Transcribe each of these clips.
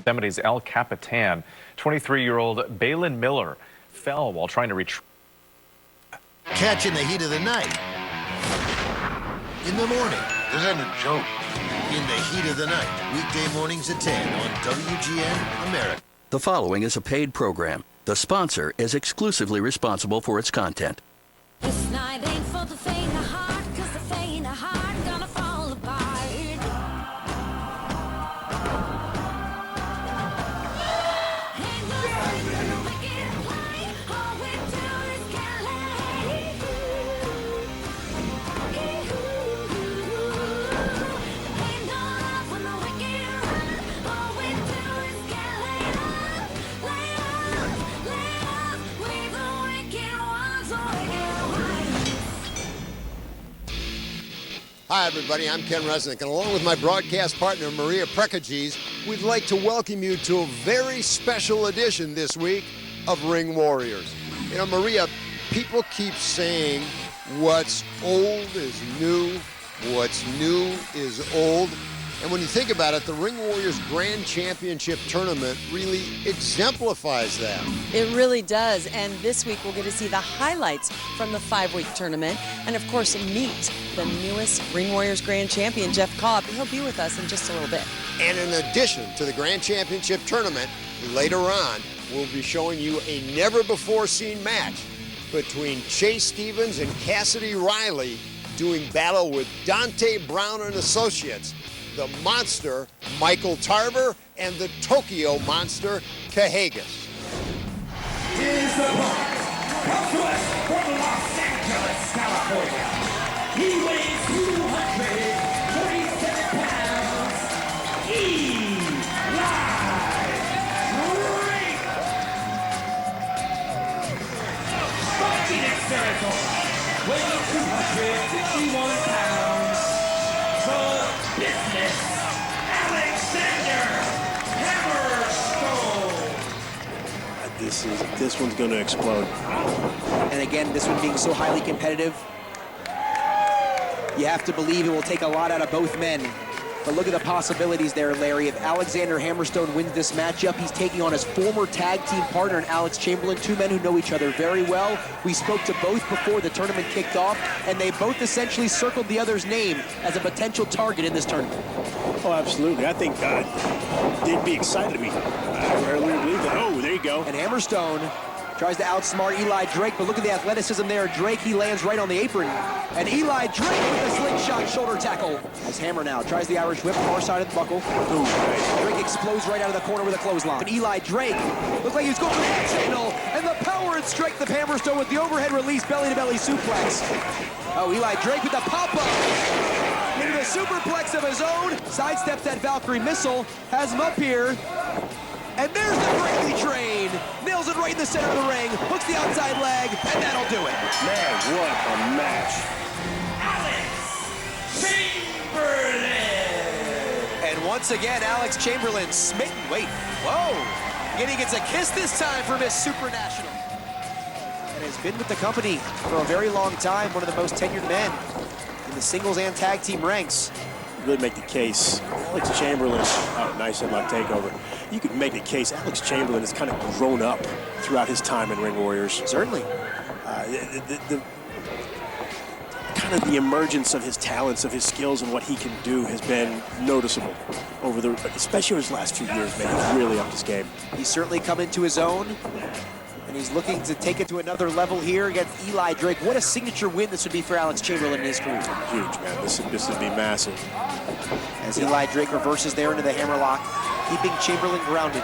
Yosemite's El Capitan. 23-year-old Balin Miller fell while trying to retrieve. Catching the heat of the night. In the morning. This ain't a joke. In the heat of the night. Weekday mornings at 10 on WGN America. The following is a paid program. The sponsor is exclusively responsible for its content. This night ain't for the faint of heart, 'cause the faint of heart gonna fall apart. Ain't no reason to make it play. All we do is get laid. Ain't no love when the wicked run. All we do is get laid up, lay up, lay up. We the wicked ones, oh Hi, everybody. I'm Ken Resnick, and along with my broadcast partner, Maria Prekeges, we'd like to welcome you to a very special edition this week of Ring Warriors. You know, Maria, people keep saying what's old is new, what's new is old. And when you think about it, the Ring Warriors Grand Championship Tournament really exemplifies that. It really does, and this week we'll get to see the highlights from the 5-week tournament, and of course meet the newest Ring Warriors Grand Champion, Jeff Cobb. He'll be with us in just a little bit. And in addition to the Grand Championship Tournament, later on, we'll be showing you a never-before-seen match between Chase Stevens and Cassidy Riley doing battle with Dontay Brown and Associates, the Monster, Michael Tarver, and the Tokyo Monster, Kahagas. Here's the point. Comes to us from Los Angeles, California. He weighs 247 pounds. Eli Drake. From Phoenix, Arizona, weighing 261 pounds. The business, Alexander Hammerstone. This one's going to explode. And again, this one being so highly competitive, you have to believe it will take a lot out of both men. But look at the possibilities there, Larry. If Alexander Hammerstone wins this matchup, he's taking on his former tag team partner in Alex Chamberlain, two men who know each other very well. We spoke to both before the tournament kicked off, and they both essentially circled the other's name as a potential target in this tournament. Oh, absolutely. I think they'd be excited to meet him. I rarely believe that. Oh, there you go. And Hammerstone tries to outsmart Eli Drake, but look at the athleticism there. Drake, he lands right on the apron. And Eli Drake with a slingshot shoulder tackle. As Hammer now tries the Irish whip, far side of the buckle. Ooh, Drake explodes right out of the corner with a clothesline. And Eli Drake looks like he's going for the signal, and the power and strength of Hammerstone with the overhead release belly-to-belly suplex. Oh, Eli Drake with the pop-up into the superplex of his own. Sidesteps that Valkyrie missile, has him up here. And there's the Brady train. Nails it right in the center of the ring. Hooks the outside leg, and that'll do it. Man, what a match. Alex Chamberlain. And once again, Alex Chamberlain smitten. Wait, whoa. And he gets a kiss this time for Miss Supernational. And has been with the company for a very long time. One of the most tenured men in the singles and tag team ranks. Really make the case. Alex Chamberlain, oh, nice headlock takeover. You could make the case Alex Chamberlain has kind of grown up throughout his time in Ring Warriors. Certainly. Kind of the emergence of his talents, of his skills, and what he can do has been noticeable over especially over his last few years, man. He's really upped his game. He's certainly come into his own, and he's looking to take it to another level here against Eli Drake. What a signature win this would be for Alex Chamberlain in his career. Huge, man. This would be massive. As Eli Drake reverses there into the hammerlock, keeping Chamberlain grounded.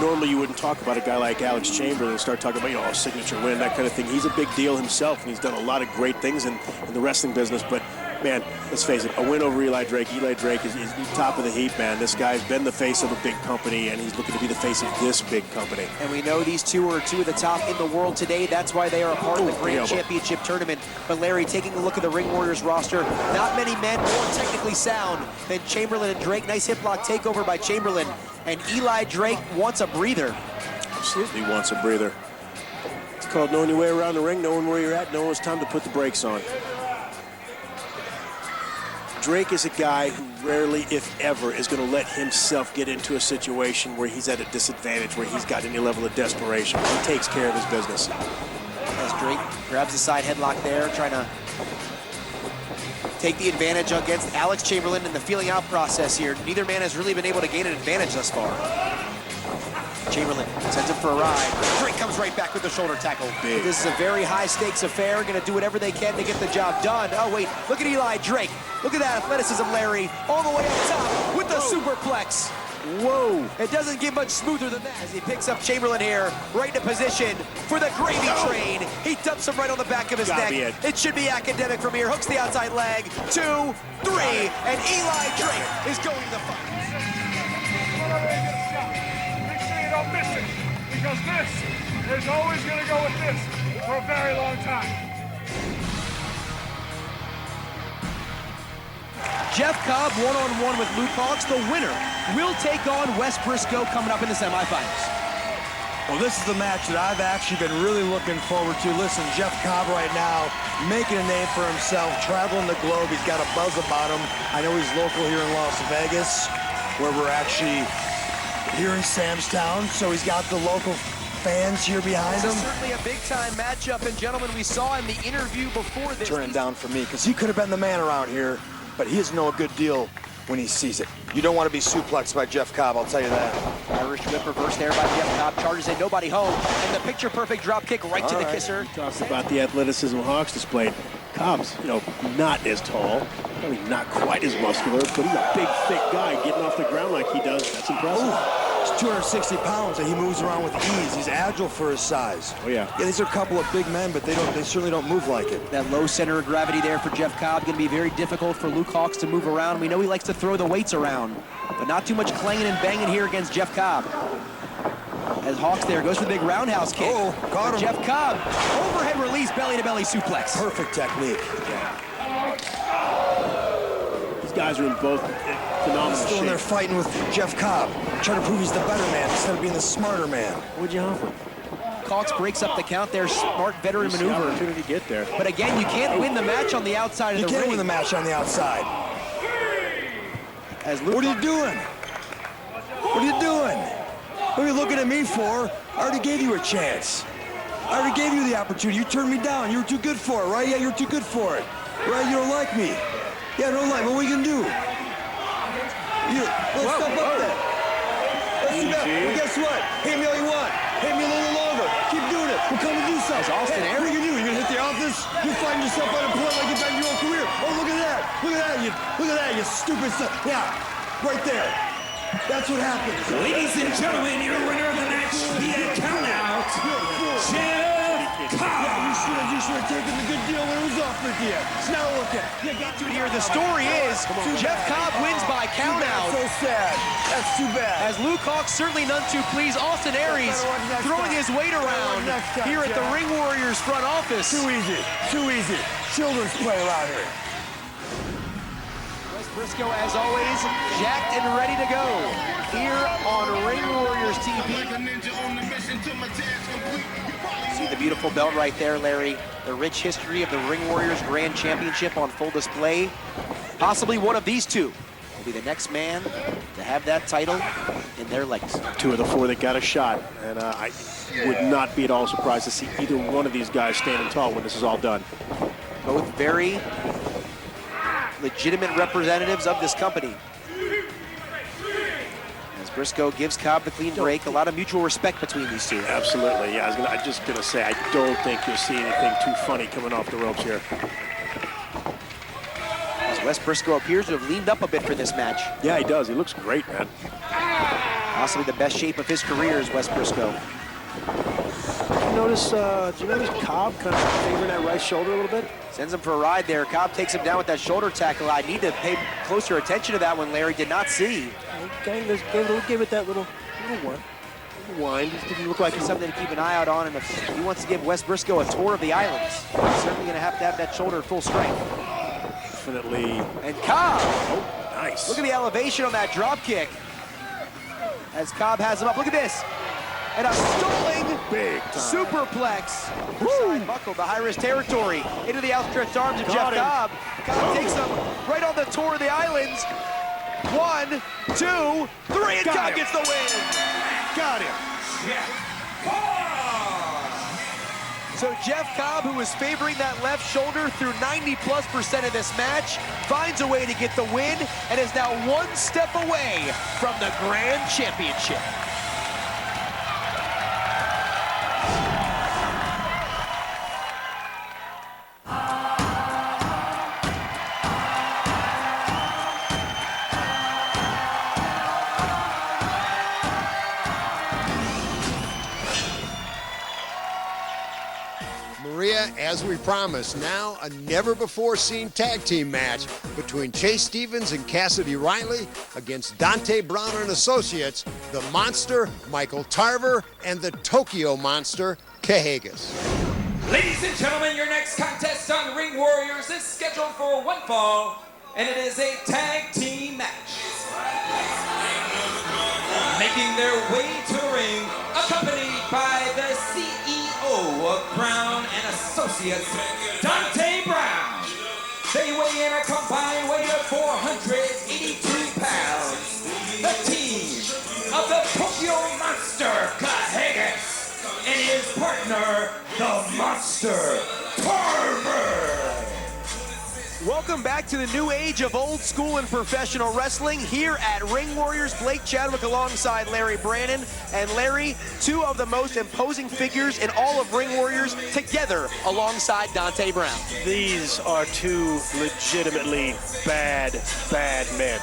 Normally you wouldn't talk about a guy like Alex Chamberlain and start talking about, a signature win, that kind of thing. He's a big deal himself, and he's done a lot of great things in the wrestling business. But, man, let's face it, a win over Eli Drake. Eli Drake is top of the heap, man. This guy's been the face of a big company, and he's looking to be the face of this big company. And we know these two are two of the top in the world today. That's why they are a part of the Grand Championship Tournament. But, Larry, taking a look at the Ring Warriors roster, not many men more technically sound than Chamberlain and Drake. Nice hip block takeover by Chamberlain. And Eli Drake wants a breather. Absolutely wants a breather. It's called knowing your way around the ring, knowing where you're at, knowing it's time to put the brakes on. Drake is a guy who rarely, if ever, is going to let himself get into a situation where he's at a disadvantage, where he's got any level of desperation. He takes care of his business. As Drake grabs the side headlock there, trying to take the advantage against Alex Chamberlain in the feeling out process here. Neither man has really been able to gain an advantage thus far. Chamberlain sends him for a ride. Drake comes right back with the shoulder tackle. Big. This is a very high stakes affair. Going to do whatever they can to get the job done. Oh wait, look at Eli Drake. Look at that athleticism, Larry. All the way up top with the superplex. Whoa. It doesn't get much smoother than that as he picks up Chamberlain here, right into position for the gravy train. He dumps him right on the back of his Gotta neck. be it. It should be academic from here. Hooks the outside leg. 2, 3, and Eli Drake is going to the fight. Make sure you don't miss it, because this is always going to go with this for a very long time. Jeff Cobb one-on-one with Luke Hawx. The winner will take on Wes Brisco coming up in the semifinals. Well, this is the match that I've actually been really looking forward to. Listen, Jeff Cobb right now making a name for himself, traveling the globe. He's got a buzz about him. I know he's local here in Las Vegas, where we're actually here in Sam's Town, so he's got the local fans here behind This him. is certainly a big-time matchup, and gentlemen, we saw in the interview before this. Turning down for me, because he could have been the man around here, but he doesn't know a good deal when he sees it. You don't want to be suplexed by Jeff Cobb, I'll tell you that. Irish whip reverse there by Jeff Cobb. Charges in, nobody home, and the picture-perfect drop kick right to the kisser. Talks about the athleticism Hawks displayed. Cobb's, not as tall, probably not quite as muscular, but he's a big, thick guy getting off the ground like he does. That's impressive. He's 260 pounds, and he moves around with ease. He's agile for his size. Oh, yeah. Yeah, these are a couple of big men, but they certainly don't move like it. That low center of gravity there for Jeff Cobb. Going to be very difficult for Luke Hawx to move around. We know he likes to throw the weights around, but not too much clanging and banging here against Jeff Cobb. As Hawx there goes for the big roundhouse kick. Oh, got him. Jeff Cobb, overhead release, belly-to-belly suplex. Perfect technique. These guys are in both phenomenal Still in there shape. fighting with Jeff Cobb, trying to prove he's the better man instead of being the smarter man. What'd you offer? Hawx breaks up the count there, smart veteran maneuver. Opportunity to get there. But again, you can't win the match on the outside of You the can't ring. win the match on the outside. As Luke What are you doing? What are you doing? What are you looking at me for? I already gave you a chance. I already gave you the opportunity. You turned me down. You were too good for it, right? Yeah, you're too good for it. Right? You don't like me. Yeah, I don't like me. What are you going to do? Let's step up there. Let's do that. Well, guess what? Hit me all you want. Hit me a little longer. Keep doing it. We'll come and do something. As Austin Hey, what are you going to do? You're going to hit the office? You're fighting yourself out of point like you've done your own career. Oh, look at that. Look at that. Look at that, you stupid son. Yeah, right there. That's what happens. Ladies and gentlemen, your winner of the match via countout, Jeff Cobb. Yeah, you should have taken the good deal when it was offered to you. Now look at it. get to it here. The story is Jeff Cobb wins by countout. So sad. That's too bad. As Luke Hawx certainly none too pleased. Austin Aries throwing his weight around here at the Ring Warriors front office. Too easy. Too easy. Children's play around here. Wes Brisco, as always, jacked and ready to go here on Ring Warriors TV. See the beautiful belt right there, Larry. The rich history of the Ring Warriors Grand Championship on full display. Possibly one of these two will be the next man to have that title in their legacy. 2 of the 4 that got a shot, and I would not be at all surprised to see either one of these guys standing tall when this is all done. Both very legitimate representatives of this company. As Brisco gives Cobb the clean break, a lot of mutual respect between these two. Absolutely, yeah. I'm just gonna say, I don't think you'll see anything too funny coming off the ropes here. As Wes Brisco appears to have leaned up a bit for this match. Yeah, he does. He looks great, man. Possibly the best shape of his career is Wes Brisco. Did you notice Cobb kind of favoring that right shoulder a little bit? Sends him for a ride there. Cobb takes him down with that shoulder tackle. I need to pay closer attention to that one, Larry. Did not see. Gave it that little wind. Just didn't look like It's something to keep an eye out on, and if he wants to give Wes Brisco a tour of the islands, he's certainly going to have that shoulder full strength. definitely. And Cobb, Oh, nice. look at the elevation on that drop kick. As Cobb has him up, look at this. And a stalling Big time. superplex. Side buckle, the high-risk territory. Into the outstretched arms of Jeff Cobb. Cobb takes him right on the tour of the islands. 1, 2, 3, and Cobb gets the win. Got him. So Jeff Cobb, who was favoring that left shoulder through 90+% of this match, finds a way to get the win and is now one step away from the Grand Championship. Maria, as we promised, now a never-before-seen tag team match between Chase Stevens and Cassidy Riley against Dontay Brown and Associates, the Monster, Michael Tarver, and the Tokyo Monster, Kahagas. Ladies and gentlemen, your next contest on Ring Warriors is scheduled for one fall, and it is a tag team match. Making their way to the ring, accompanied by the CEO of Brown and Associates, Dontay Brown. They weigh in a combined weight of 482 pounds. The team of the Tokyo Monster, Kahagas, and his partner, the Monster, Tarver. Welcome back to the new age of old school and professional wrestling here at Ring Warriors. Blake Chadwick alongside Larry Brannon. And Larry, two of the most imposing figures in all of Ring Warriors together alongside Dontay Brown. These are two legitimately bad men.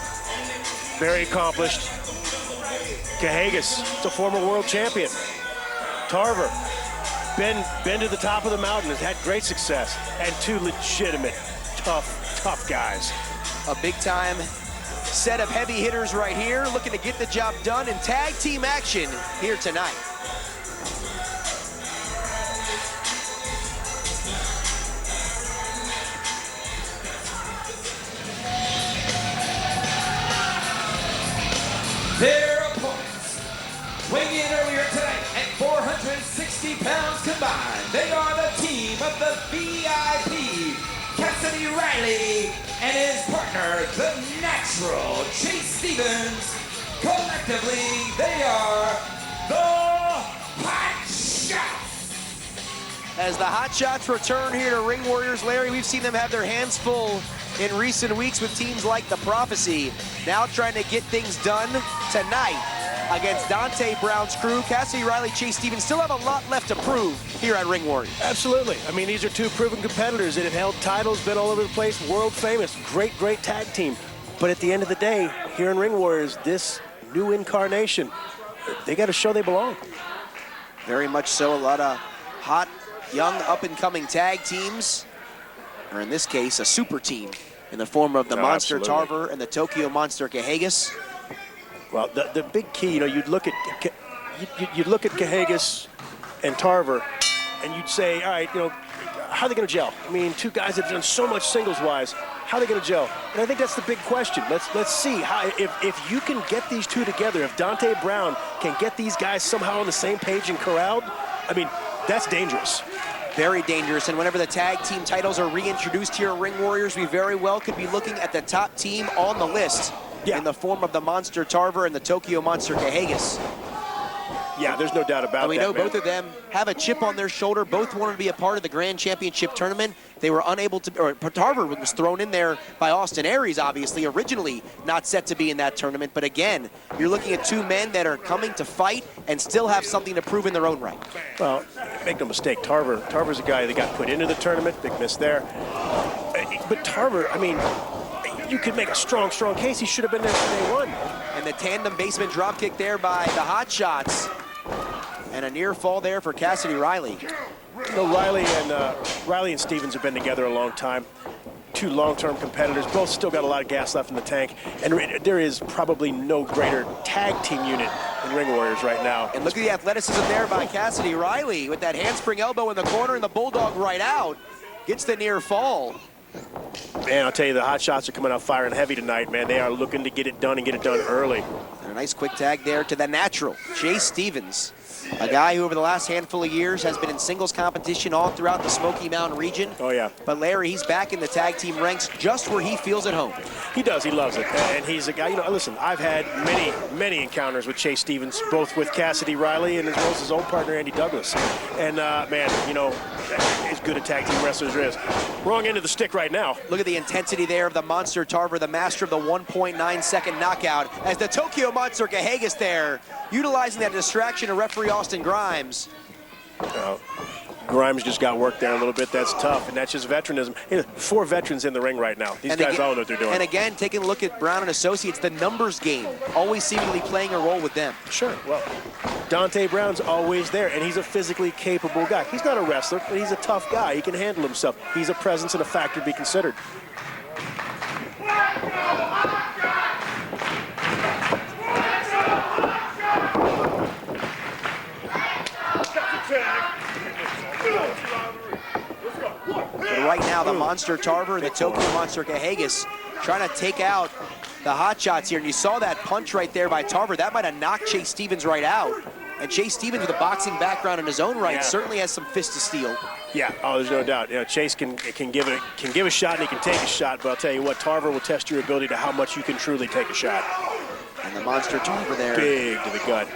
Very accomplished. Kahagas is a former world champion. Tarver, been to the top of the mountain, has had great success. And two legitimate tough guys. A big-time set of heavy hitters right here, looking to get the job done in tag team action here tonight. Their opponents, weighing in earlier tonight at 460 pounds combined, they are the team of the VIP, Cassidy Riley and his partner, the Natural, Chase Stevens. Collectively, they are the Hot Shots. As the Hot Shots return here to Ring Warriors, Larry, we've seen them have their hands full in recent weeks with teams like the Prophecy. Now trying to get things done tonight against Dontay Brown's crew. Cassidy Riley, Chase Stevens still have a lot left to prove here at Ring Warriors. Absolutely. I mean, these are two proven competitors that have held titles, been all over the place, world famous, great tag team. But at the end of the day, here in Ring Warriors, this new incarnation, they got to show they belong. Very much so. A lot of hot, young, up-and-coming tag teams, or in this case, a super team in the form of the Monster absolutely. Tarver and the Tokyo Monster Kahagas. Well, the big key, you know, you'd look at Kahagas and Tarver, and you'd say, all right, you know, how are they going to gel? I mean, two guys that have done so much singles-wise, how are they going to gel? And I think that's the big question. Let's see how if you can get these two together, if Dontay Brown can get these guys somehow on the same page and corralled, I mean, that's dangerous. Very dangerous, and whenever the tag team titles are reintroduced here at Ring Warriors, we very well could be looking at the top team on the list in the form of the Monster Tarver and the Tokyo Monster Kahagas. Yeah, there's no doubt about that. And we know both of them have a chip on their shoulder. Both wanted to be a part of the Grand Championship tournament. They were unable to, or Tarver was thrown in there by Austin Aries, obviously, originally not set to be in that tournament. But again, you're looking at two men that are coming to fight and still have something to prove in their own right. Well, make no mistake, Tarver's a guy that got put into the tournament, big miss there. But Tarver, I mean, you could make a strong case he should have been there from day one. And the tandem basement dropkick there by the Hot Shots. And a near fall there for Cassidy Riley. You know, Riley and Stevens have been together a long time. Two long-term competitors, both still got a lot of gas left in the tank. And there is probably no greater tag team unit in Ring Warriors right now. And look at the athleticism there by Cassidy Riley with that handspring elbow in the corner and the Bulldog right out. Gets the near fall. Man, I'll tell you, the Hot Shots are coming out firing heavy tonight, man. They are looking to get it done and get it done early. And a nice quick tag there to the Natural, Chase Stevens. A guy who over the last handful of years has been in singles competition all throughout the Smoky Mountain region. Oh, yeah. But Larry, he's back in the tag team ranks just where he feels at home. He does. He loves it. And he's a guy, you know, listen, I've had many encounters with Chase Stevens, both with Cassidy Riley and as well as his own partner, Andy Douglas. And, man, you know, as good a tag team wrestler as there is. Wrong end of the stick right now. Look at the intensity there of the Monster Tarver, the master of the 1.9-second knockout, as the Tokyo Monster Kahagas there, utilizing that distraction of referee Austin Grimes. Grimes just got worked there a little bit. That's tough, and that's just veteranism. Hey, 4 veterans in the ring right now. These guys all know what they're doing. And again, taking a look at Brown and Associates, the numbers game, always seemingly playing a role with them. Sure, well, Dontay Brown's always there, and he's a physically capable guy. He's not a wrestler, but he's a tough guy. He can handle himself. He's a presence and a factor to be considered. But right now, the Monster Tarver and the Tokyo Monster Kahagas trying to take out the hot shots here. And you saw that punch right there by Tarver. That might have knocked Chase Stevens right out. And Chase Stevens, with a boxing background in his own right, certainly has some fist of steel. Yeah, oh, there's no doubt. You know, Chase can give a shot and he can take a shot. But I'll tell you what, Tarver will test your ability to how much you can truly take a shot. And the Monster Tarver there. Big to the gut.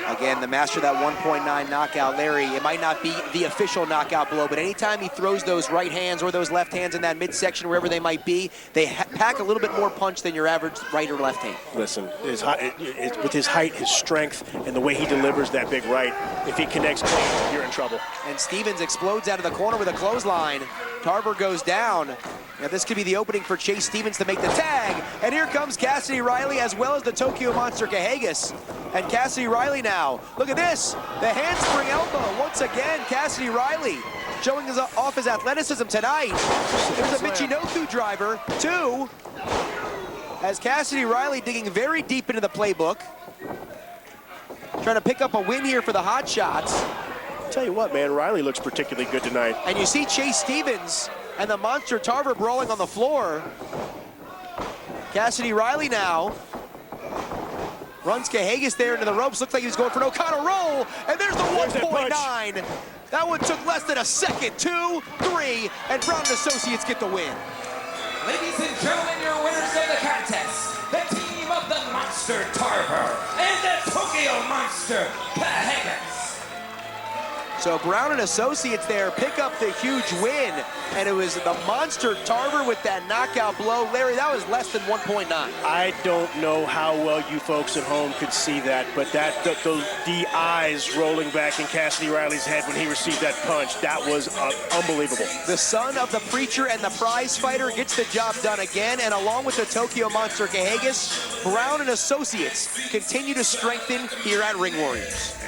Again, the master of that 1.9 knockout, Larry, it might not be the official knockout blow, but anytime he throws those right hands or those left hands in that midsection, wherever they might be, they pack a little bit more punch than your average right or left hand. Listen, with his height, his strength, and the way he delivers that big right, if he connects clean, you're in trouble. And Stevens explodes out of the corner with a clothesline. Tarver goes down. Now this could be the opening for Chase Stevens to make the tag. And here comes Cassidy Riley as well as the Tokyo Monster Kahagas. And Cassidy Riley now, look at this, the handspring elbow. Once again, Cassidy Riley showing off his athleticism tonight. There's a Michinoku driver, 2. As Cassidy Riley digging very deep into the playbook. Trying to pick up a win here for the Hot Shots. Tell you what, man, Riley looks particularly good tonight. And you see Chase Stevens and the Monster Tarver brawling on the floor. Cassidy Riley now runs Kahagas there into the ropes. Looks like he was going for an O'Connor roll. And there's the 1.9. That one took less than a second. 2, 3, and Brown and Associates get the win. Ladies and gentlemen, your winners of the contest, the team of the Monster Tarver and the Tokyo Monster Kahagas. So Brown and Associates there pick up the huge win, and it was the Monster Tarver with that knockout blow. Larry, that was less than 1.9. I don't know how well you folks at home could see that, but the eyes rolling back in Cassidy Riley's head when he received that punch, that was unbelievable. The son of the preacher and the prize fighter gets the job done again, and along with the Tokyo Monster Kahagas, Brown and Associates continue to strengthen here at Ring Warriors.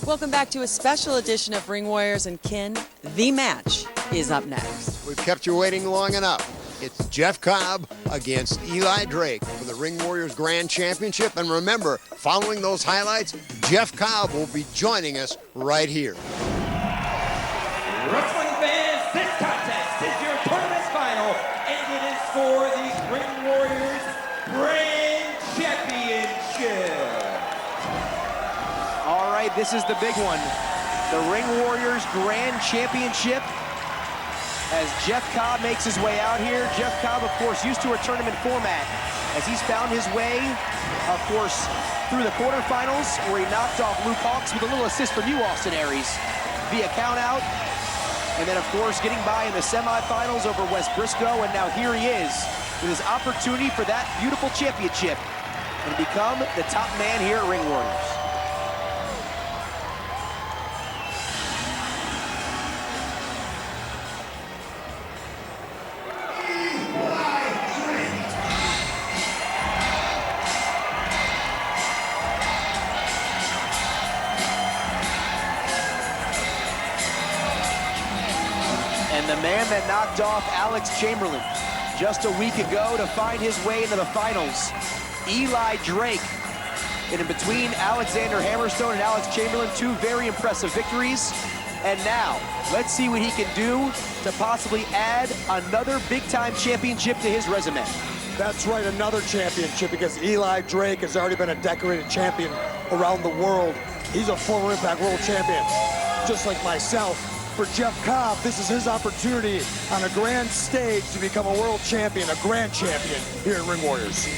Welcome back to a special edition of Ring Warriors, and Ken, the match is up next. We've kept you waiting long enough. It's Jeff Cobb against Eli Drake for the Ring Warriors Grand Championship. And remember, following those highlights, Jeff Cobb will be joining us right here. Wrestling fans, this contest is your tournament's final, and it is for the Ring Warriors Grand Championship. All right, this is the big one. The Ring Warriors Grand Championship. As Jeff Cobb makes his way out here. Jeff Cobb, of course, used to a tournament format as he's found his way, of course, through the quarterfinals where he knocked off Luke Hawx with a little assist from you, Austin Aries, via count out. And then, of course, getting by in the semifinals over West Brisco. And now here he is with his opportunity for that beautiful championship and become the top man here at Ring Warriors. And the man that knocked off Alex Chamberlain just a week ago to find his way into the finals, Eli Drake. And in between Alexander Hammerstone and Alex Chamberlain, two very impressive victories. And now, let's see what he can do to possibly add another big-time championship to his resume. That's right, another championship, because Eli Drake has already been a decorated champion around the world. He's a former Impact World Champion, just like myself. For Jeff Cobb, this is his opportunity on a grand stage to become a world champion, a grand champion here at Ring Warriors.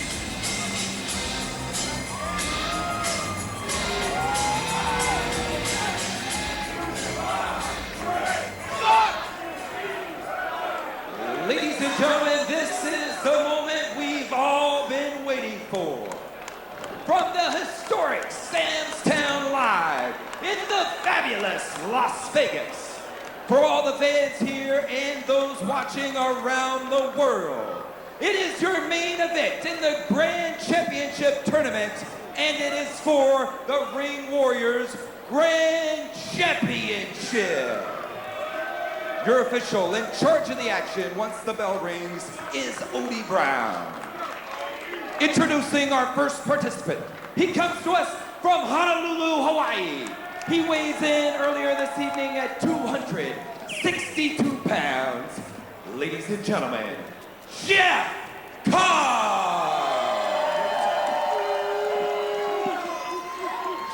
Ladies and gentlemen, this is the moment we've all been waiting for. From the historic Sam's Town Live in the fabulous Las Vegas. For all the fans here and those watching around the world, it is your main event in the Grand Championship Tournament, and it is for the Ring Warriors Grand Championship. Your official in charge of the action once the bell rings is Odie Brown. Introducing our first participant. He comes to us from Honolulu, Hawaii. He weighs in earlier this evening at 262 pounds. Ladies and gentlemen, Jeff Cobb!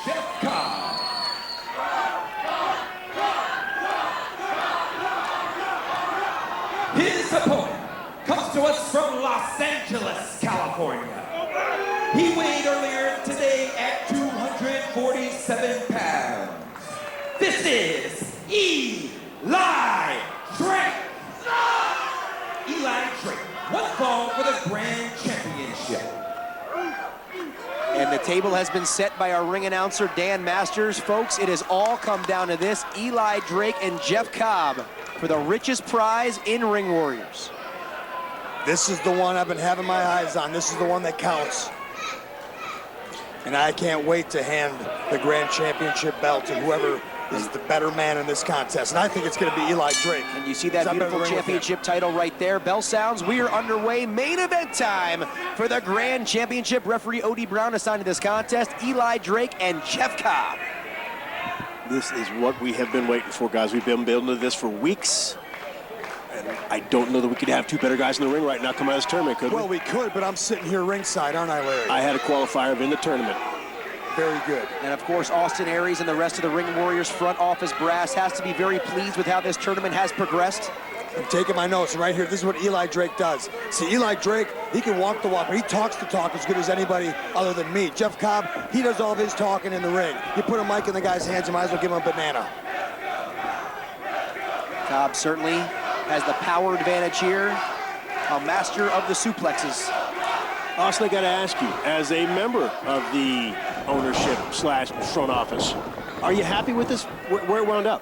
Jeff Cobb. His opponent comes to us from Los Angeles, California. He weighed earlier today at 247 pounds. This is Eli Drake. Eli Drake, one fall for the Grand Championship. And the table has been set by our ring announcer, Dan Masters. Folks, it has all come down to this: Eli Drake and Jeff Cobb for the richest prize in Ring Warriors. This is the one I've been having my eyes on. This is the one that counts. And I can't wait to hand the Grand Championship belt to whoever is the better man in this contest. And I think it's going to be Eli Drake. And you see that beautiful championship title right there. Bell sounds. We are underway. Main event time for the Grand Championship. Referee Odie Brown assigned to this contest: Eli Drake and Jeff Cobb. This is what we have been waiting for, guys. We've been building to this for weeks. And I don't know that we could have two better guys in the ring right now come out of this tournament, could we? Well, we could, but I'm sitting here ringside, aren't I, Larry? I had a qualifier in the tournament. Very good. And of course, Austin Aries and the rest of the Ring Warriors front office brass has to be very pleased with how this tournament has progressed. I'm taking my notes right here. This is what Eli Drake does. See, Eli Drake, he can walk the walk, but he talks the talk as good as anybody other than me. Jeff Cobb, he does all of his talking in the ring. You put a mic in the guy's hands, you might as well give him a banana. Cobb certainly has the power advantage here. A master of the suplexes. Austin, I got to ask you, as a member of the ownership / front office, are you happy with this, where it wound up?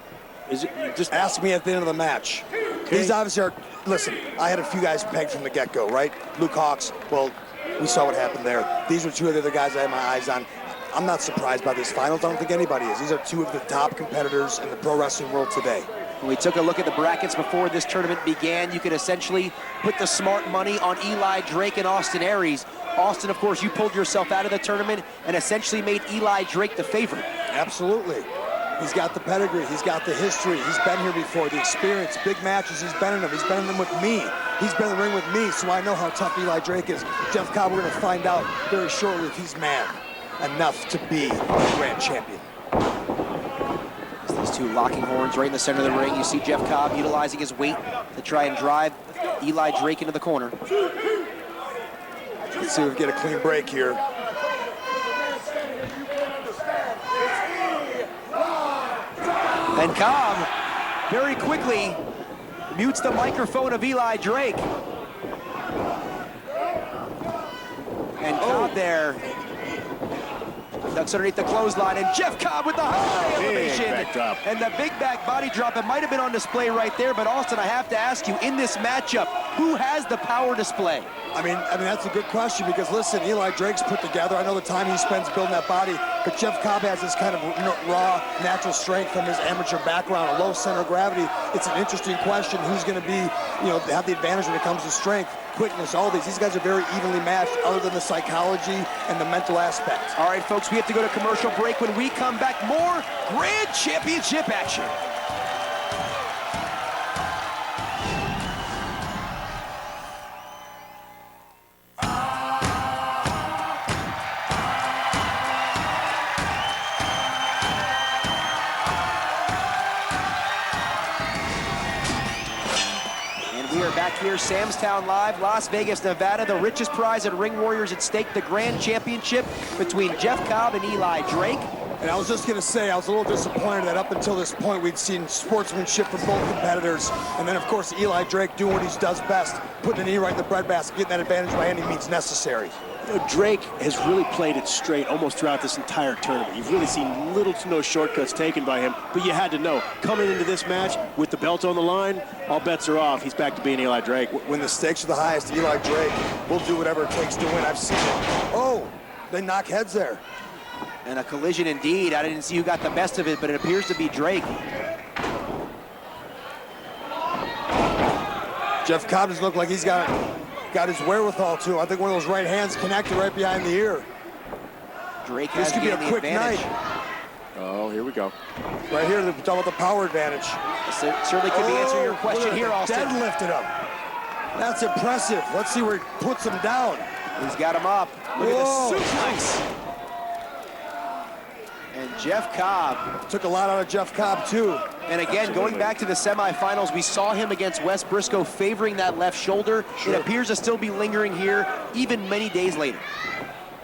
Is it just... Ask me at the end of the match. Okay. These obviously are, listen, I had a few guys pegged from the get-go, right? Luke Hawx, well, we saw what happened there. These were two of the other guys I had my eyes on. I'm not surprised by these finals. I don't think anybody is. These are two of the top competitors in the pro wrestling world today. When we took a look at the brackets before this tournament began, you could essentially put the smart money on Eli Drake and Austin Aries. Austin, of course, you pulled yourself out of the tournament and essentially made Eli Drake the favorite. Absolutely. He's got the pedigree, he's got the history, he's been here before, the experience, big matches, he's been in them with me. He's been in the ring with me, so I know how tough Eli Drake is. Jeff Cobb, we're gonna find out very shortly if he's man enough to be the grand champion. These two locking horns right in the center of the ring. You see Jeff Cobb utilizing his weight to try and drive Eli Drake into the corner. Let's see if we get a clean break here. And Cobb very quickly mutes the microphone of Eli Drake. And Cobb there ducks underneath the clothesline, and Jeff Cobb with the high elevation. And the big back body drop. It might have been on display right there, but Austin, I have to ask you, in this matchup, who has the power display? I mean, that's a good question, because listen, Eli Drake's put together. I know the time he spends building that body. but Jeff Cobb has this kind of raw, natural strength from his amateur background, a low center of gravity. It's an interesting question. Who's going to be, have the advantage when it comes to strength, quickness, all these? These guys are very evenly matched other than the psychology and the mental aspect. All right, folks, we have to go to commercial break. When we come back, more Grand Championship action. Back here, Samstown Live, Las Vegas, Nevada. The richest prize at Ring Warriors at stake, the Grand Championship between Jeff Cobb and Eli Drake. And I was just going to say, I was a little disappointed that up until this point we'd seen sportsmanship from both competitors. And then, of course, Eli Drake doing what he does best, putting a knee right in the breadbasket, getting that advantage by any means necessary. Drake has really played it straight almost throughout this entire tournament. You've really seen little to no shortcuts taken by him, but you had to know, coming into this match with the belt on the line, all bets are off. He's back to being Eli Drake. When the stakes are the highest, Eli Drake will do whatever it takes to win. I've seen it. Oh, they knock heads there. And a collision indeed. I didn't see who got the best of it, but it appears to be Drake. Jeff Cobb doesn't look like he's got his wherewithal too. I think one of those right hands connected right behind the ear. Drake this has could be a quick advantage. night. Oh, here we go. Right here, talking about the power advantage. Certainly could be answering your question here, Austin. Deadlifted him. That's impressive. Let's see where he puts him down. He's got him up. Look at the suplex. And Jeff Cobb. Took a lot out of Jeff Cobb, too. And again, going back to the semifinals, we saw him against Wes Brisco favoring that left shoulder. It appears to still be lingering here, even many days later.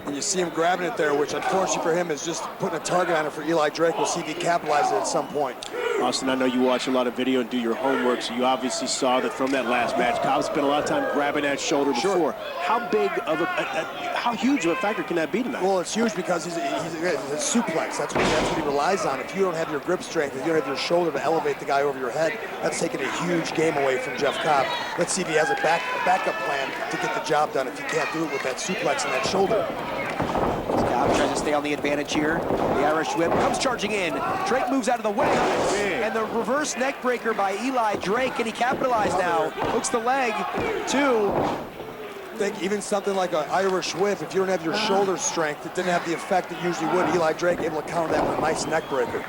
And you see him grabbing it there, which unfortunately for him is just putting a target on it for Eli Drake. We'll see if he capitalizes it at some point. Austin, I know you watch a lot of video and do your homework, so you obviously saw that from that last match, Cobb spent a lot of time grabbing that shoulder before. Sure. How big of how huge of a factor can that be tonight? Well, it's huge because he's a suplex. That's what he relies on. If you don't have your grip strength, if you don't have your shoulder to elevate the guy over your head, that's taking a huge game away from Jeff Cobb. Let's see if he has a backup plan to get the job done if he can't do it with that suplex and that shoulder. Cobb tries to stay on the advantage here. The Irish whip comes charging in. Drake moves out of the way. And the reverse neck breaker by Eli Drake. Can he capitalize now? Hooks the leg. Two. I think even something like an Irish whip, if you don't have your shoulder strength, it didn't have the effect it usually would. Eli Drake able to counter that with a nice neck breaker.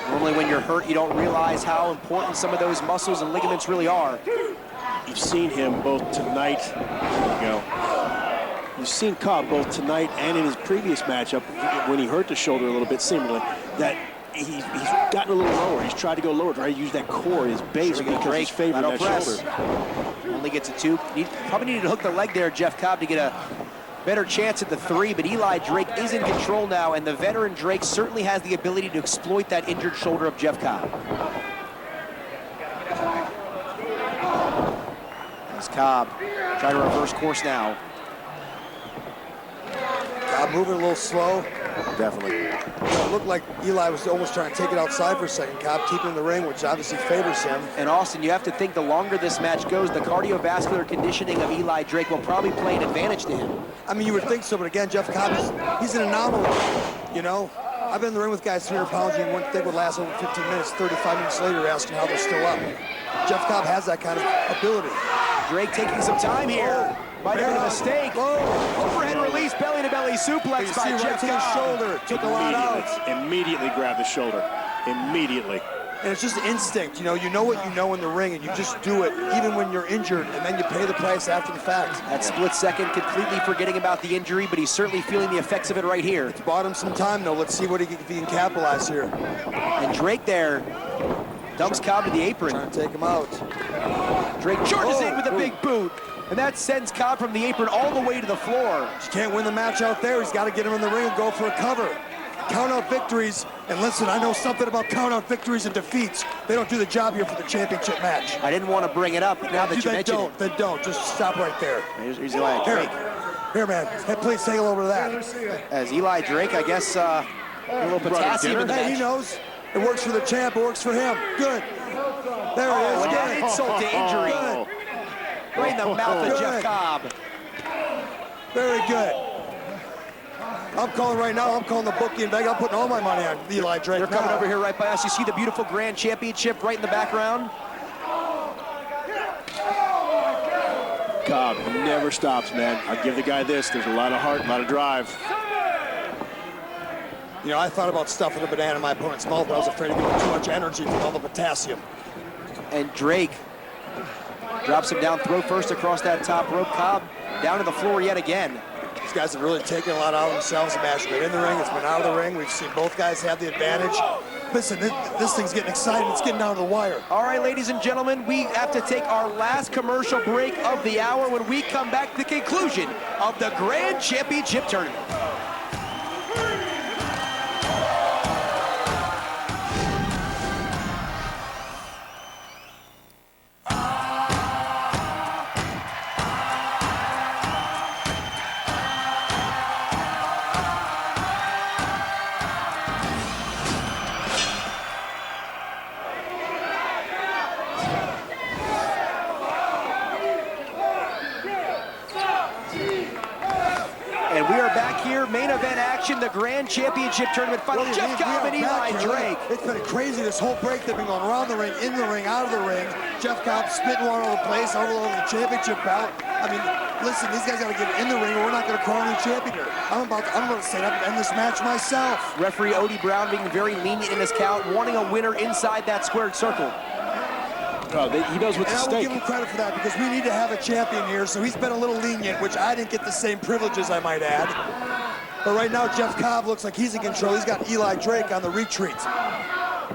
Normally when you're hurt, you don't realize how important some of those muscles and ligaments really are. You've seen him both tonight. There we go. You've seen Cobb both tonight and in his previous matchup when he hurt the shoulder a little bit, seemingly, that he's gotten a little lower. He's tried to go lower, try to use that core, his base, because he's favoring that shoulder. Only gets a two. Probably needed to hook the leg there, Jeff Cobb, to get a better chance at the three, but Eli Drake is in control now, and the veteran Drake certainly has the ability to exploit that injured shoulder of Jeff Cobb. As Cobb trying to reverse course now. Cobb moving a little slow. Definitely. It looked like Eli was almost trying to take it outside for a second. Cobb keeping the ring, which obviously favors him. And Austin, you have to think the longer this match goes, the cardiovascular conditioning of Eli Drake will probably play an advantage to him. I mean, you would think so, but again, Jeff Cobb, he's an anomaly, you know? I've been in the ring with guys 300 pounds, you wouldn't think would last over 15 minutes. 35 minutes later, you're asking how they're still up. Jeff Cobb has that kind of ability. Drake taking some time here. Might have been a mistake. Overhead release, belly-to-belly suplex by Jeff Cobb. Shoulder. Took a lot out. Immediately grabbed the shoulder. Immediately. And it's just instinct. You know what you know in the ring, and you just do it even when you're injured, and then you pay the price after the fact. That split second, completely forgetting about the injury, but he's certainly feeling the effects of it right here. It's bought him some time, though. Let's see if he can capitalize here. And Drake there dumps Cobb to the apron. Trying to take him out. Drake charges in with a big boot. And that sends Cobb from the apron all the way to the floor. He can't win the match out there. He's got to get him in the ring and go for a cover. Count out victories. And listen, I know something about count out victories and defeats. They don't do the job here for the championship match. I didn't want to bring it up, but now that you mentioned it. Then don't. Just stop right there. Here's Eli Drake. Here, man. Hey, please take a look over that. As Eli Drake, I guess, a little potassium in the match. He knows. It works for the champ. It works for him. Good. There it is. Good. Insult to injury. Good. Right in the mouth of Jeff Cobb. Very good. I'm calling right now. I'm calling the bookie in Vegas. I'm putting all my money on Eli Drake. They're coming now. over here right by us. You see the beautiful Grand Championship right in the background. Cobb never stops, man. I'll give the guy this. There's a lot of heart, a lot of drive. You know, I thought about stuffing a banana in my opponent's mouth, but I was afraid of giving him too much energy from all the potassium. And Drake drops him down, throw first across that top rope. Cobb down to the floor yet again. These guys have really taken a lot out of themselves. The match has been in the ring, it's been out of the ring. We've seen both guys have the advantage. Listen, this thing's getting exciting. It's getting down to the wire. All right, ladies and gentlemen, we have to take our last commercial break of the hour. When we come back, the conclusion of the Grand Championship Tournament. And we are back here, main event action, the Grand Championship Tournament final. Well, Jeff Cobb and Eli Drake. It's been crazy this whole break. They've been going around the ring, in the ring, out of the ring. Jeff Cobb spitting one all over the place, all over the championship bout. I mean, listen, these guys got to get in the ring or we're not going to crown a new champion here. I'm about to set up and end this match myself. Referee Odie Brown being very lenient in his count, wanting a winner inside that squared circle. Oh, he knows what's And at I will stake. give him credit for that because we need to have a champion here, so he's been a little lenient, which I didn't get the same privileges, I might add. But right now, Jeff Cobb looks like he's in control. He's got Eli Drake on the retreat.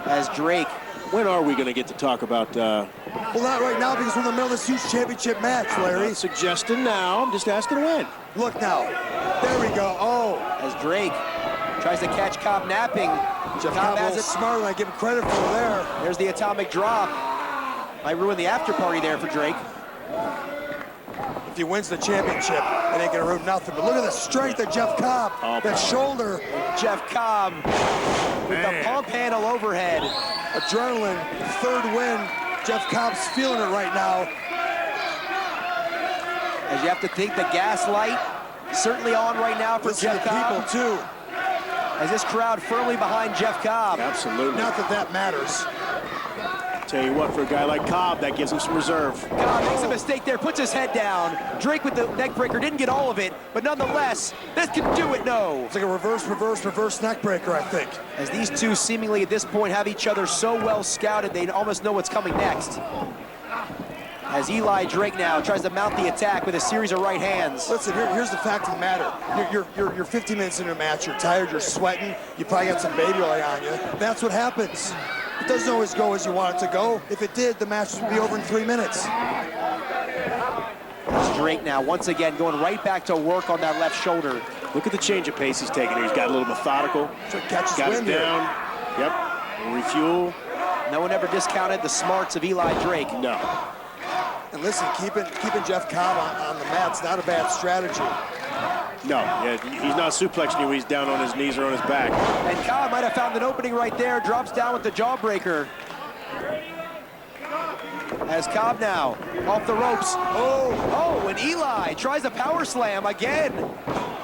As Drake. When are we going to get to talk about... Well, not right now because we're in the middle of this huge championship match, Larry. I'm not suggesting now. I'm just asking when. Look now. There we go. Oh. As Drake tries to catch Cobb napping. Jeff Cobb Cobb has is it. smart, and I give him credit for there. There's the atomic drop. Might ruin the after party there for Drake. If he wins the championship, it ain't gonna ruin nothing. But look at the strength of Jeff Cobb. That shoulder. Jeff Cobb with the pump handle overhead. Adrenaline, third win. Jeff Cobb's feeling it right now. As you have to think the gas light certainly on right now for Listen Jeff to Cobb. people too. As this crowd firmly behind Jeff Cobb. Absolutely. Not that that matters. Tell you what, for a guy like Cobb, that gives him some reserve. Cobb makes a mistake there, puts his head down. Drake with the neck breaker didn't get all of it, but nonetheless, this can do it, no. It's like a reverse neck breaker, I think. As these two seemingly at this point have each other so well scouted, they almost know what's coming next. As Eli Drake now tries to mount the attack with a series of right hands. Listen, here's the fact of the matter. You're 50 minutes into a match, you're tired, you're sweating, you probably got some baby oil on you. That's what happens. It doesn't always go as you want it to go. If it did, the match would be over in 3 minutes. As Drake now once again going right back to work on that left shoulder. Look at the change of pace he's taking here. He's got a little methodical. So it catches Got it wind here. down. Yep. Refuel. No one ever discounted the smarts of Eli Drake. No. And listen, keeping Jeff Cobb on the mat's not a bad strategy. No, yeah, he's not suplexing you when he's down on his knees or on his back. And Cobb might have found an opening right there, drops down with the jawbreaker. As Cobb now off the ropes. Oh, and Eli tries a power slam again.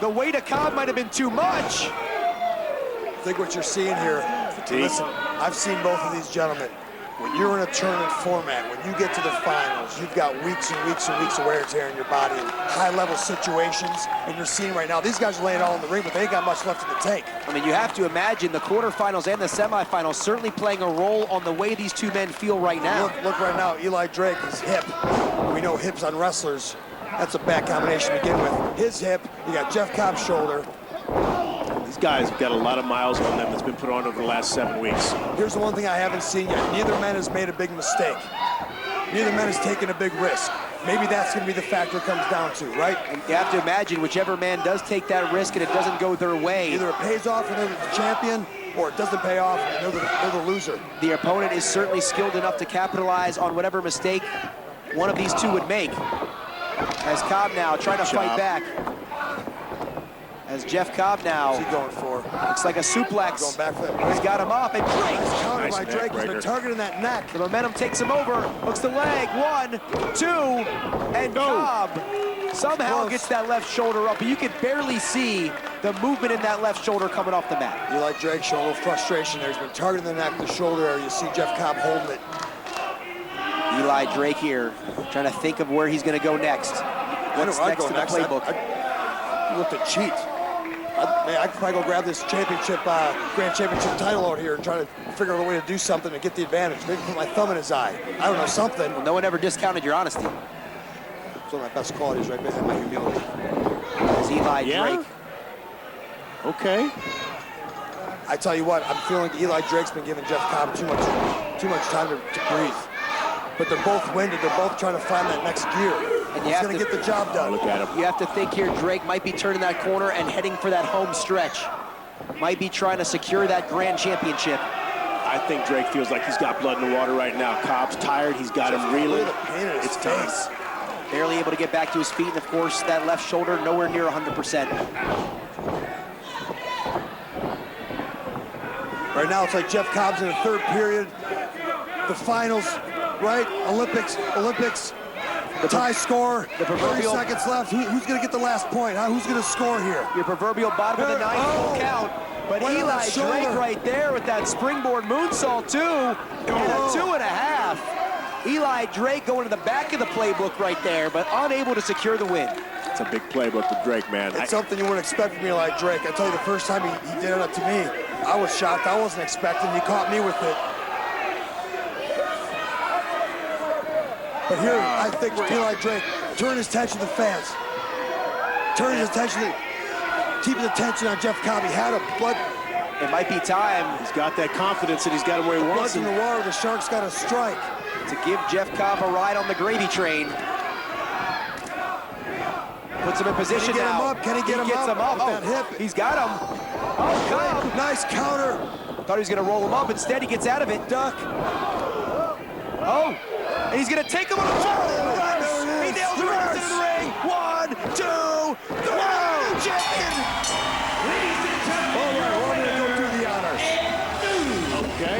The weight of Cobb might have been too much. I think what you're seeing here, listen, I've seen both of these gentlemen. When you're in a tournament format, when you get to the finals, you've got weeks and weeks and weeks of wear and tear in your body in high-level situations, and you're seeing right now, these guys are laying all in the ring, but they ain't got much left in the tank. I mean, you have to imagine the quarterfinals and the semifinals certainly playing a role on the way these two men feel right now. Look right now, Eli Drake, his hip. We know hips on wrestlers, that's a bad combination to begin with. His hip, you got Jeff Cobb's shoulder. These guys have got a lot of miles on them that's been put on over the last 7 weeks. Here's the one thing I haven't seen yet. Neither man has made a big mistake. Neither man has taken a big risk. Maybe that's going to be the factor it comes down to, right? And you have to imagine whichever man does take that risk and it doesn't go their way. Either it pays off and they're the champion, or it doesn't pay off and they're the loser. The opponent is certainly skilled enough to capitalize on whatever mistake one of these two would make. As Cobb now trying to fight back. As Jeff Cobb now. What's he going for? Looks like a suplex. Going back for that. He's got him up and Drake. Nice counter Nice by neck Drake. He's breaker. been targeting that neck. The momentum takes him over. Hooks the leg. 1, 2, and Cobb somehow Close. gets that left shoulder up. But you can barely see the movement in that left shoulder coming off the mat. Eli Drake showing a little frustration there. He's been targeting the neck, the shoulder area. You see Jeff Cobb holding it. Eli Drake here, trying to think of where he's going to go next. What's next in the playbook? I looked at cheat. I could probably go grab this championship, grand championship title out here and try to figure out a way to do something to get the advantage. Maybe put my thumb in his eye. I don't know, something. Well, no one ever discounted your honesty. It's one of my best qualities right behind my humility. As Eli Drake. Okay. I tell you what, I'm feeling Eli Drake's been giving Jeff Cobb too much time to breathe. But they're both winded. They're both trying to find that next gear. And he's going to get the job done. Look at him. You have to think here, Drake might be turning that corner and heading for that home stretch. Might be trying to secure that grand championship. I think Drake feels like he's got blood in the water right now. Cobb's tired. He's got him reeling. It's time. Barely able to get back to his feet. And, of course, that left shoulder nowhere near 100%. Right now, it's like Jeff Cobb's in the third period. The finals, right? Olympics. The tie score. The 30 seconds left. Who's going to get the last point? Huh? Who's going to score here? Your proverbial bottom of the ninth full count. But Right on Eli that shoulder. Drake right there with that springboard moonsault, too. And a 2.5. Eli Drake going to the back of the playbook right there, but unable to secure the win. It's a big playbook with Drake, man. It's something you wouldn't expect from Eli Drake. I tell you, the first time he did it to me, I was shocked. I wasn't expecting. He caught me with it. But here, I think where Eli Drake turned his attention to the fans. Turned his attention to keeping the attention on Jeff Cobb. He had a blood. It might be time. He's got that confidence that he's got him where he wants Blood's in him. the water. The Sharks got a strike. To give Jeff Cobb a ride on the gravy train. Puts him in position Can he get now. him up? Can he get him gets up? him up. With Oh, that hip. he's got him. Oh, Cobb. Nice counter. Thought he was going to roll him up. Instead, he gets out of it. Duck. Oh, and he's going to take him on a shot. He nails it right into the ring. 1, 2, 3. Champion. Ladies and gentlemen, All right, we're going to go through the honors. Okay.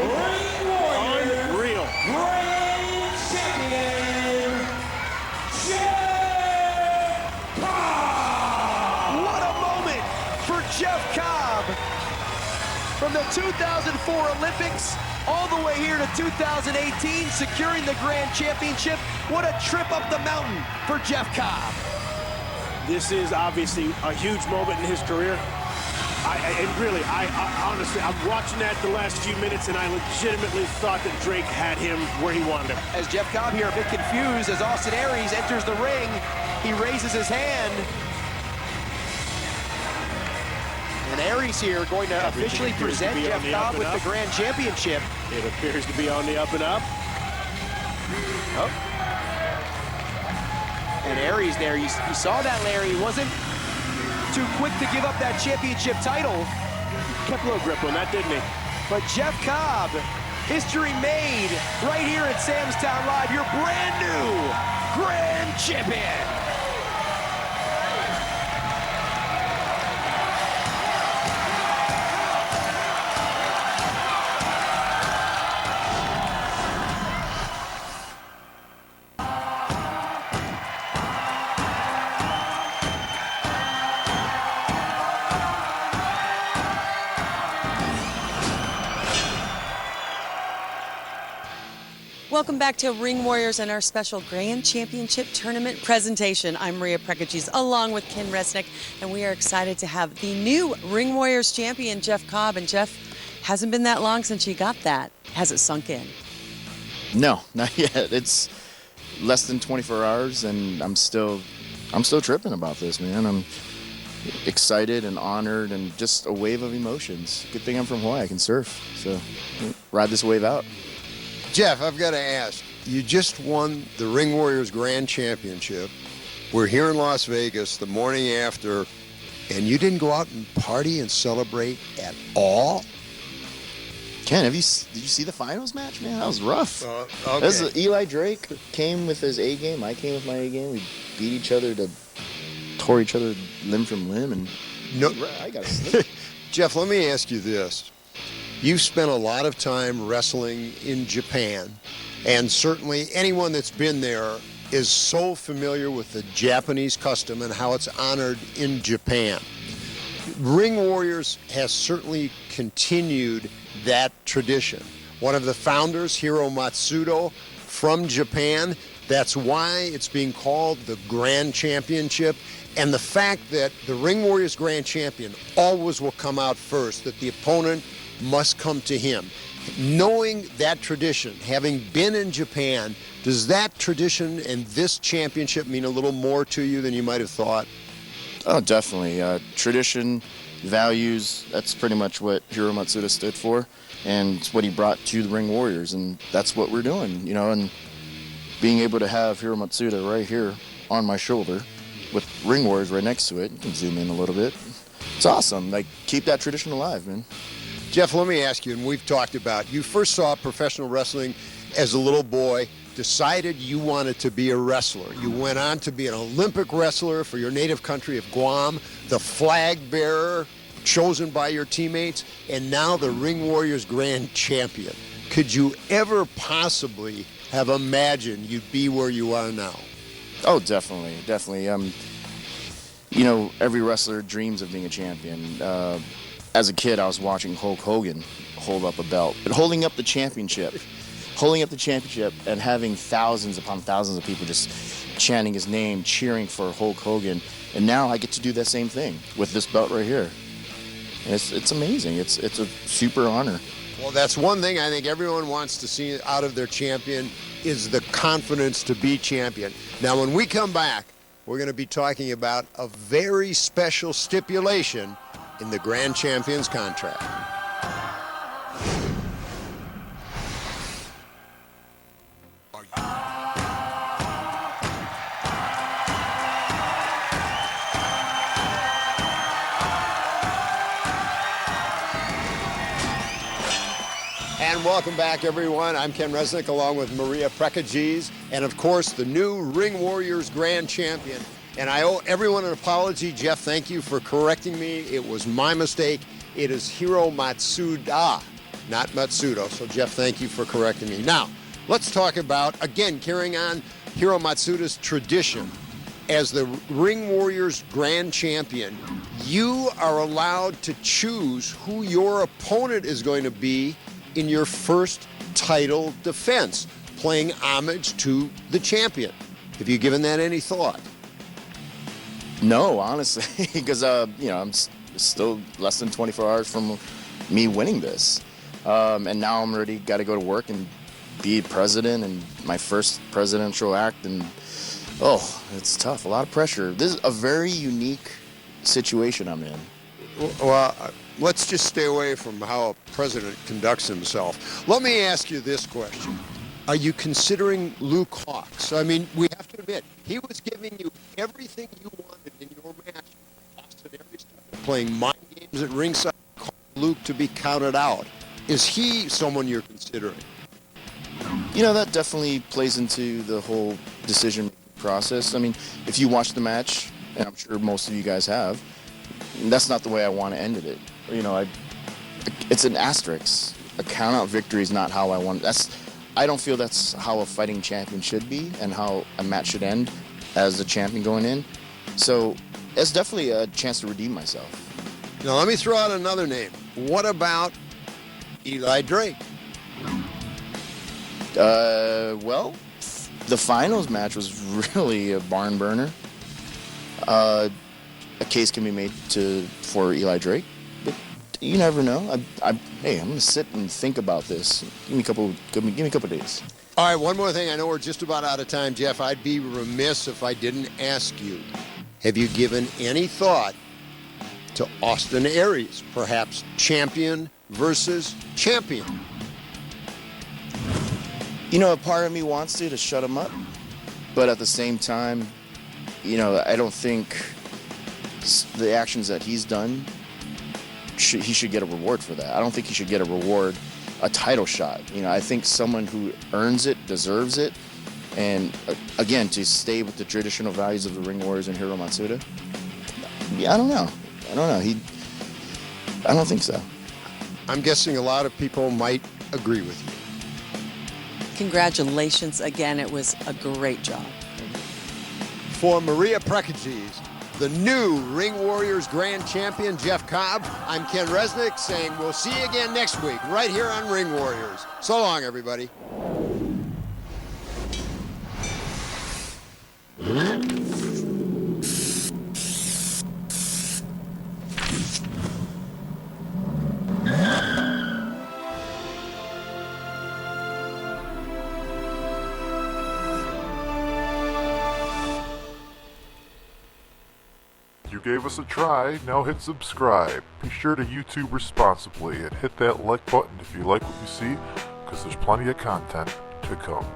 Unreal. Grand champion, Jeff Cobb. What a moment for Jeff Cobb. From the 2004 Olympics all the way here to 2018, securing the grand championship. What a trip up the mountain for Jeff Cobb. This is obviously a huge moment in his career. I honestly, I'm watching that the last few minutes, and I legitimately thought that Drake had him where he wanted him. As Jeff Cobb here a bit confused as Austin Aries enters the ring, he raises his hand. And Aries here going to officially present Jeff Cobb with the grand championship. It appears to be on the up and up. Oh. And Aries there, you saw that, Larry. He wasn't too quick to give up that championship title. Kept a little grip on that, didn't he? But Jeff Cobb, history made right here at Sam's Town Live, your brand new grand champion. Welcome back to Ring Warriors and our special Grand Championship Tournament presentation. I'm Maria Prekeges along with Ken Resnick, and we are excited to have the new Ring Warriors champion, Jeff Cobb. And Jeff, hasn't been that long since you got that. Has it sunk in? No, not yet. It's less than 24 hours, and I'm still tripping about this, man. I'm excited and honored and just a wave of emotions. Good thing I'm from Hawaii. I can surf, so ride this wave out. Jeff, I've got to ask, you just won the Ring Warriors Grand Championship. We're here in Las Vegas the morning after, and you didn't go out and party and celebrate at all? Ken, did you see the finals match, man? That was rough. Okay. This is Eli Drake came with his A game. I came with my A game. We beat each other tore each other limb from limb, and No. I got slipped. Jeff, let me ask you this. You've spent a lot of time wrestling in Japan, and certainly anyone that's been there is so familiar with the Japanese custom and how it's honored in Japan. Ring Warriors has certainly continued that tradition. One of the founders, Hiro Matsudo, from Japan. That's why it's being called the Grand Championship. And the fact that the Ring Warriors Grand Champion always will come out first, that the opponent must come to him. Knowing that tradition, having been in Japan, does that tradition and this championship mean a little more to you than you might have thought? Oh, definitely. Tradition, values, that's pretty much what Hiro Matsuda stood for, and it's what he brought to the Ring Warriors, and that's what we're doing, you know, and being able to have Hiro Matsuda right here on my shoulder with Ring Warriors right next to it. You can zoom in a little bit. It's awesome. Like, keep that tradition alive, man. Jeff, let me ask you, and we've talked about, you first saw professional wrestling as a little boy, decided you wanted to be a wrestler. You went on to be an Olympic wrestler for your native country of Guam, the flag bearer chosen by your teammates, and now the Ring Warriors Grand Champion. Could you ever possibly have imagined you'd be where you are now? Oh, definitely, definitely. You know, every wrestler dreams of being a champion. As a kid, I was watching Hulk Hogan hold up a belt, but holding up the championship and having thousands upon thousands of people just chanting his name, cheering for Hulk Hogan, and now I get to do that same thing with this belt right here. And it's amazing. It's a super honor. Well, that's one thing I think everyone wants to see out of their champion is the confidence to be champion. Now, when we come back, we're going to be talking about a very special stipulation in the Grand Champion's contract. And welcome back, everyone. I'm Ken Resnick, along with Maria Prekeges, and of course, the new Ring Warriors Grand Champion. And I owe everyone an apology. Jeff, thank you for correcting me. It was my mistake. It is Hiro Matsuda, not Matsudo. So, Jeff, thank you for correcting me. Now, let's talk about, again, carrying on Hiro Matsuda's tradition. As the Ring Warriors Grand Champion, you are allowed to choose who your opponent is going to be in your first title defense, paying homage to the champion. Have you given that any thought? No, honestly, because you know, I'm still less than 24 hours from me winning this, and now I'm already got to go to work and be president and my first presidential act, and oh, it's tough. A lot of pressure. This is a very unique situation I'm in. Well, let's just stay away from how a president conducts himself. Let me ask you this question. Are you considering Luke Hawx? I mean, we have to admit, he was giving you everything you wanted in your match. Austin Aries playing mind games at ringside, calling Luke to be counted out. Is he someone you're considering? You know, that definitely plays into the whole decision process. I mean, if you watch the match, and I'm sure most of you guys have, that's not the way I want to end it. You know, it's an asterisk. A count-out victory is not how I want. I don't feel that's how a fighting champion should be and how a match should end as a champion going in. So it's definitely a chance to redeem myself. Now, let me throw out another name. What about Eli Drake? Well, the finals match was really a barn burner. A case can be made for Eli Drake, but you never know. Hey, I'm gonna sit and think about this. Give me a couple days. All right, one more thing. I know we're just about out of time, Jeff. I'd be remiss if I didn't ask you, have you given any thought to Austin Aries, perhaps champion versus champion? You know, a part of me wants to shut him up, but at the same time, you know, I don't think the actions that he's done, he should get a reward for that. I don't think he should get a title shot. You know, I think someone who earns it deserves it. And again, to stay with the traditional values of the Ring Warriors and Hiro Matsuda, yeah, I don't know. I don't think so. I'm guessing a lot of people might agree with you. Congratulations again. It was a great job. For Maria Prekeges, the new Ring Warriors Grand Champion, Jeff Cobb. I'm Ken Resnick saying we'll see you again next week right here on Ring Warriors. So long, everybody. You gave us a try, now hit subscribe. Be sure to YouTube responsibly and hit that like button if you like what you see, because there's plenty of content to come.